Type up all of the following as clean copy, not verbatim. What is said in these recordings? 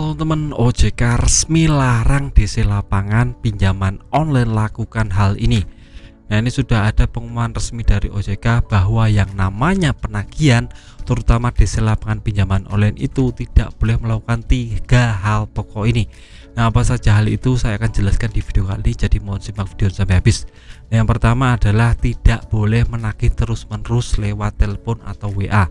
Halo teman, OJK resmi larang DC lapangan pinjaman online lakukan hal ini. Nah, ini sudah ada pengumuman resmi dari OJK bahwa yang namanya penagihan, terutama DC lapangan pinjaman online itu tidak boleh melakukan 3 hal pokok ini. Nah, apa saja hal itu saya akan jelaskan di video kali ini, jadi mohon simak video sampai habis. Nah, yang pertama adalah tidak boleh menagih terus-menerus lewat telepon atau WA.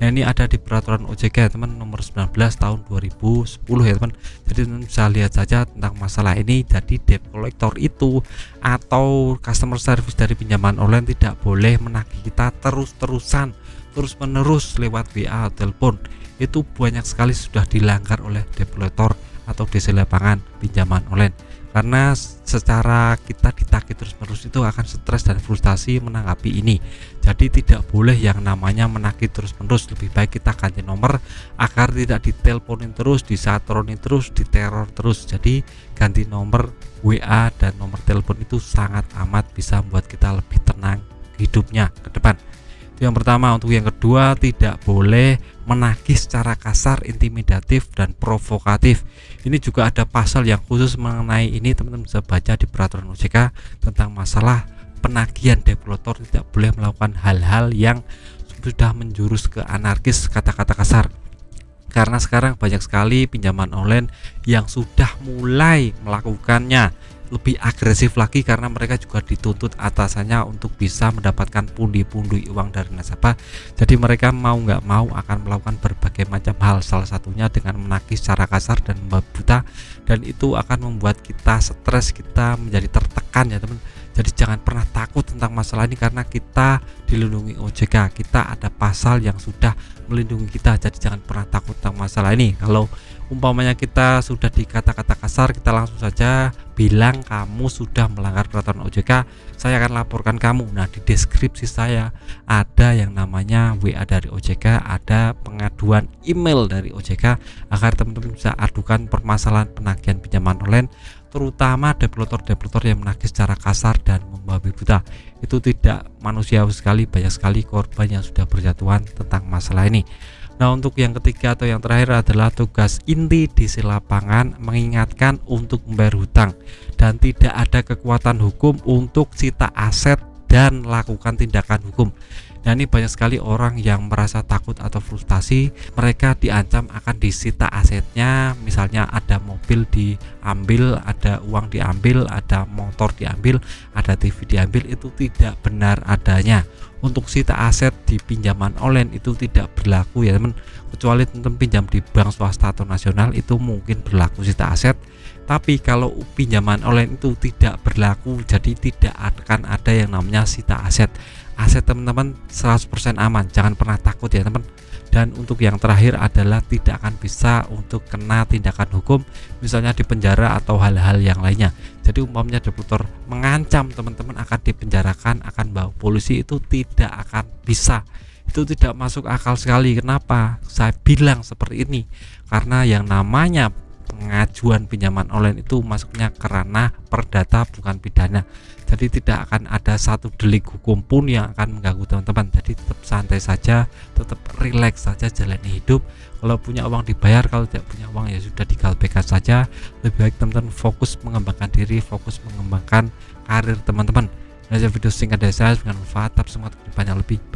Nah, ini ada di peraturan OJK ya teman, nomor 19 tahun 2010 ya teman. Jadi teman bisa lihat saja tentang masalah ini. Jadi debt collector itu atau customer service dari pinjaman online tidak boleh menagih kita terus-menerus lewat WA atau telepon. Itu banyak sekali sudah dilanggar oleh debt collector atau DC lapangan pinjaman online. Karena secara kita ditagih terus-menerus itu akan stres dan frustasi menanggapi ini. Jadi tidak boleh yang namanya menagih terus-menerus, lebih baik kita ganti nomor agar tidak diteleponin terus, disatronin terus, diteror terus. Jadi ganti nomor WA dan nomor telepon itu sangat amat bisa membuat kita lebih tenang hidupnya ke depan. Itu yang pertama. Untuk yang kedua, tidak boleh menagih secara kasar, intimidatif dan provokatif. Ini juga ada pasal yang khusus mengenai ini, teman-teman bisa baca di peraturan OJK tentang masalah penagihan. Debt collector tidak boleh melakukan hal-hal yang sudah menjurus ke anarkis, kata-kata kasar. Karena sekarang banyak sekali pinjaman online yang sudah mulai melakukannya lebih agresif lagi, karena mereka juga dituntut atasannya untuk bisa mendapatkan pundi-pundi uang dari nasabah. Jadi mereka mau nggak mau akan melakukan berbagai macam hal, salah satunya dengan menagih secara kasar dan membuat buta, dan itu akan membuat kita stres, kita menjadi tertekan ya teman. Jadi jangan pernah takut tentang masalah ini, karena kita dilindungi OJK, kita ada pasal yang sudah melindungi kita. Jadi jangan pernah takut tentang masalah ini. Kalau umpamanya kita sudah dikata-kata kasar, kita langsung saja bilang kamu sudah melanggar peraturan OJK, saya akan laporkan kamu. Nah, di deskripsi saya ada yang namanya WA dari OJK, ada pengaduan email dari OJK agar teman-teman bisa adukan permasalahan penagihan pinjaman online, terutama debt-collector yang menagih secara kasar dan membabi buta. Itu tidak manusiawi sekali, banyak sekali korban yang sudah berjatuhan tentang masalah ini. Nah, untuk yang ketiga atau yang terakhir adalah tugas inti DC lapangan mengingatkan untuk membayar hutang, dan tidak ada kekuatan hukum untuk sita aset dan lakukan tindakan hukum. Nah, ini banyak sekali orang yang merasa takut atau frustasi, mereka diancam akan disita asetnya. Misalnya ada mobil diambil, ada uang diambil, ada motor diambil, ada TV diambil. Itu tidak benar adanya. Untuk sita aset di pinjaman online itu tidak berlaku ya teman, kecuali teman-teman pinjam di bank swasta atau nasional, itu mungkin berlaku sita aset. Tapi kalau pinjaman online itu tidak berlaku, jadi tidak akan ada yang namanya sita aset. Aset teman-teman 100% aman, jangan pernah takut ya teman. Dan untuk yang terakhir adalah tidak akan bisa untuk kena tindakan hukum, misalnya di penjara atau hal-hal yang lainnya. Jadi umpamanya debitur mengancam teman-teman akan dipenjarakan, akan bawa polisi, itu tidak akan bisa. Itu tidak masuk akal sekali. Kenapa saya bilang seperti ini? Karena yang namanya pengajuan pinjaman online itu masuknya ke ranah perdata, bukan pidana. Jadi tidak akan ada satu delik hukum pun yang akan mengganggu teman-teman. Jadi tetap santai saja, tetap rileks saja, jalani hidup. Kalau punya uang dibayar, kalau tidak punya uang ya sudah digalpekan saja. Lebih baik teman-teman fokus mengembangkan diri, fokus mengembangkan karir teman-teman. Nah, video singkat dari saya dengan manfaat, tapi semangat kedepannya lebih baik.